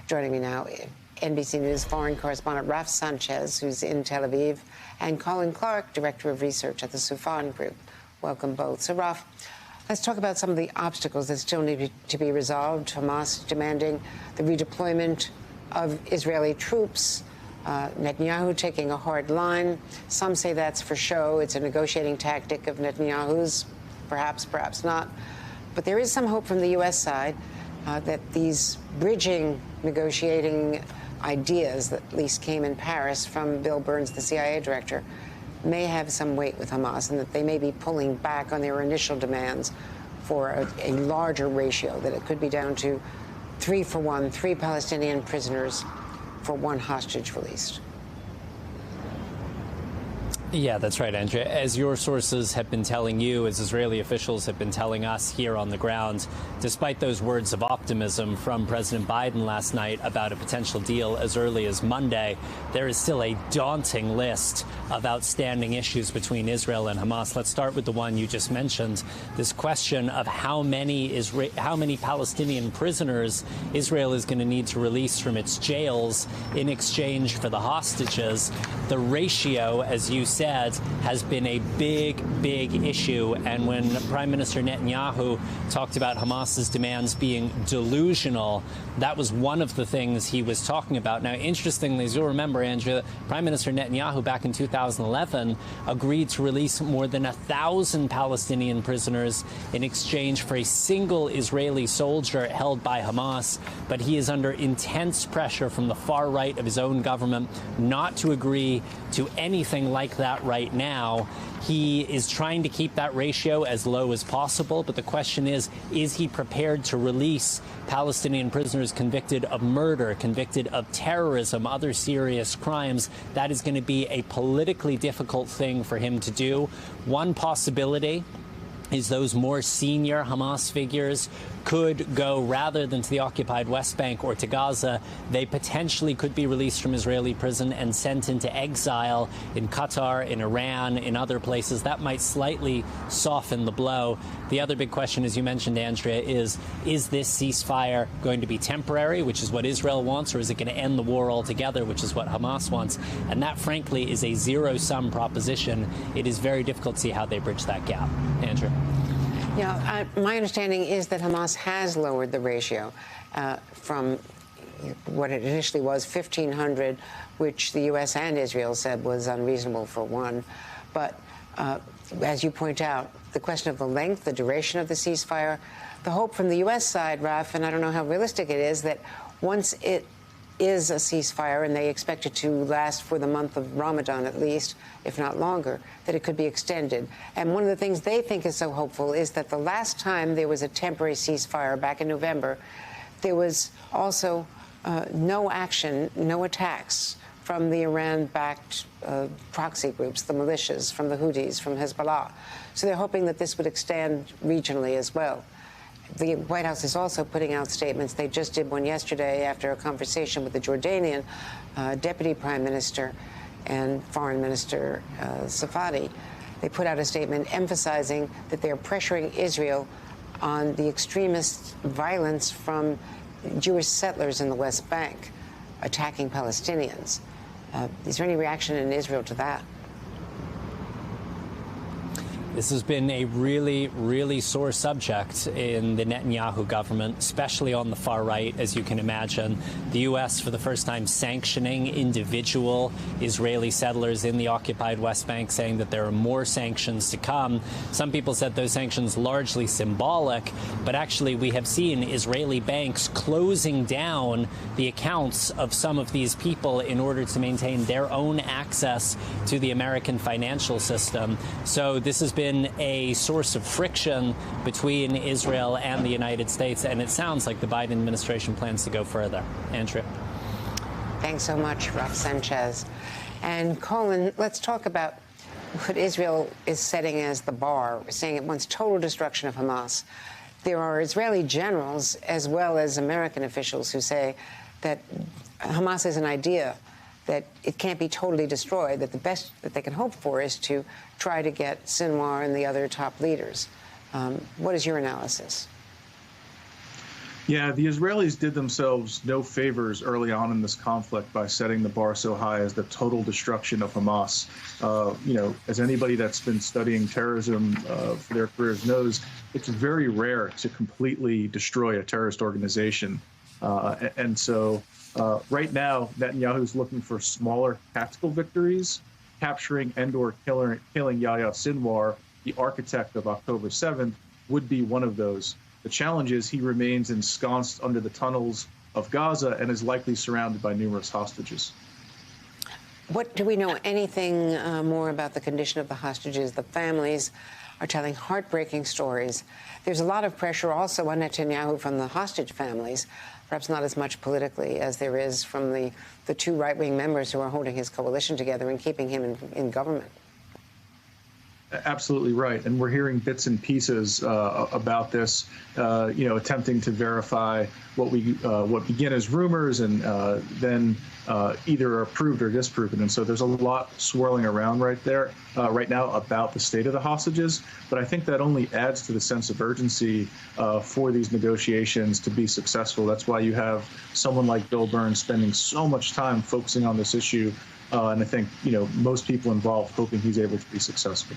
Joining me now, NBC News foreign correspondent Raf Sanchez, who's in Tel Aviv, and Colin Clark, Director of Research at the Sufan Group. Welcome both. So, Raf, let's talk about some of the obstacles that still need to be resolved. Hamas demanding the redeployment of Israeli troops. Netanyahu taking a hard line. Some say that's for show. It's a negotiating tactic of Netanyahu's, perhaps, perhaps not. But there is some hope from the U.S. side that these bridging, negotiating ideas that at least came in Paris from Bill Burns, the CIA director, may have some weight with Hamas, and that they may be pulling back on their initial demands for a larger ratio, that it could be down to 3-for-1, 3 Palestinian prisoners for 1 hostage released. Yeah, that's right, Andrea. As your sources have been telling you, as Israeli officials have been telling us here on the ground, despite those words of optimism from President Biden last night about a potential deal as early as Monday, there is still a daunting list of outstanding issues between Israel and Hamas. Let's start with the one you just mentioned, this question of how many Palestinian prisoners Israel is going to need to release from its jails in exchange for the hostages. The ratio, as you said, has been a big issue. And when Prime Minister Netanyahu talked about Hamas's demands being delusional, that was one of the things he was talking about. Now, interestingly, as you'll remember, Andrea, Prime Minister Netanyahu back in 2011 agreed to release more than 1,000 Palestinian prisoners in exchange for a single Israeli soldier held by Hamas. But he is under intense pressure from the far right of his own government not to agree to anything like that right now. He is trying to keep that ratio as low as possible, but the question is he prepared to release Palestinian prisoners convicted of murder, convicted of terrorism, other serious crimes? That is going to be a politically difficult thing for him to do. One possibility is those more senior Hamas figures could go, rather than to the occupied West Bank or to Gaza, they potentially could be released from Israeli prison and sent into exile in Qatar, in Iran, in other places. That might slightly soften the blow. The other big question, as you mentioned, Andrea, is this ceasefire going to be temporary, which is what Israel wants, or is it going to end the war altogether, which is what Hamas wants? And that, frankly, is a zero-sum proposition. It is very difficult to see how they bridge that gap. Andrea? Yeah, my understanding is that Hamas has lowered the ratio from what it initially was, 1,500, which the U.S. and Israel said was unreasonable for one. But as you point out, the question of the length, the duration of the ceasefire, the hope from the U.S. side, Raf, and I don't know how realistic it is, that once it is a ceasefire, and they expect it to last for the month of Ramadan at least, if not longer, that it could be extended. And one of the things they think is so hopeful is that the last time there was a temporary ceasefire back in November, there was also no action, no attacks from the Iran-backed proxy groups, the militias, from the Houthis, from Hezbollah. So they're hoping that this would extend regionally as well. The White House is also putting out statements. They just did one yesterday after a conversation with the Jordanian Deputy Prime Minister and Foreign Minister Safadi. They put out a statement emphasizing that they're pressuring Israel on the extremist violence from Jewish settlers in the West Bank attacking Palestinians. Is there any reaction in Israel to that? This has been a really sore subject in the Netanyahu government, especially on the far right, as you can imagine. The U.S., for the first time, sanctioning individual Israeli settlers in the occupied West Bank, saying that there are more sanctions to come. Some people said those sanctions largely symbolic, but actually we have seen Israeli banks closing down the accounts of some of these people in order to maintain their own access to the American financial system. So this has been a source of friction between Israel and the United States, and it sounds like the Biden administration plans to go further. Andrea? Thanks so much, Raf Sanchez. And Colin, let's talk about what Israel is setting as the bar, saying it wants total destruction of Hamas. There are Israeli generals as well as American officials who say that Hamas is an idea, that it can't be totally destroyed, that the best that they can hope for is to try to get Sinwar and the other top leaders. What is your analysis? Yeah, the Israelis did themselves no favors early on in this conflict by setting the bar so high as the total destruction of Hamas. As anybody that's been studying terrorism for their careers knows, it's very rare to completely destroy a terrorist organization. And so right now, Netanyahu's looking for smaller tactical victories, capturing and/or killing Yahya Sinwar, the architect of October 7th, would be one of those. The challenge is he remains ensconced under the tunnels of Gaza and is likely surrounded by numerous hostages. What do we know anything more about the condition of the hostages? The families are telling heartbreaking stories. There's a lot of pressure also on Netanyahu from the hostage families, perhaps not as much politically as there is from the two right-wing members who are holding his coalition together and keeping him in government. Absolutely right. And we're hearing bits and pieces about this, attempting to verify what begin as rumors and then either approved or disproven. And so there's a lot swirling around right now about the state of the hostages. But I think that only adds to the sense of urgency for these negotiations to be successful. That's why you have someone like Bill Burns spending so much time focusing on this issue. And I think, most people involved hoping he's able to be successful.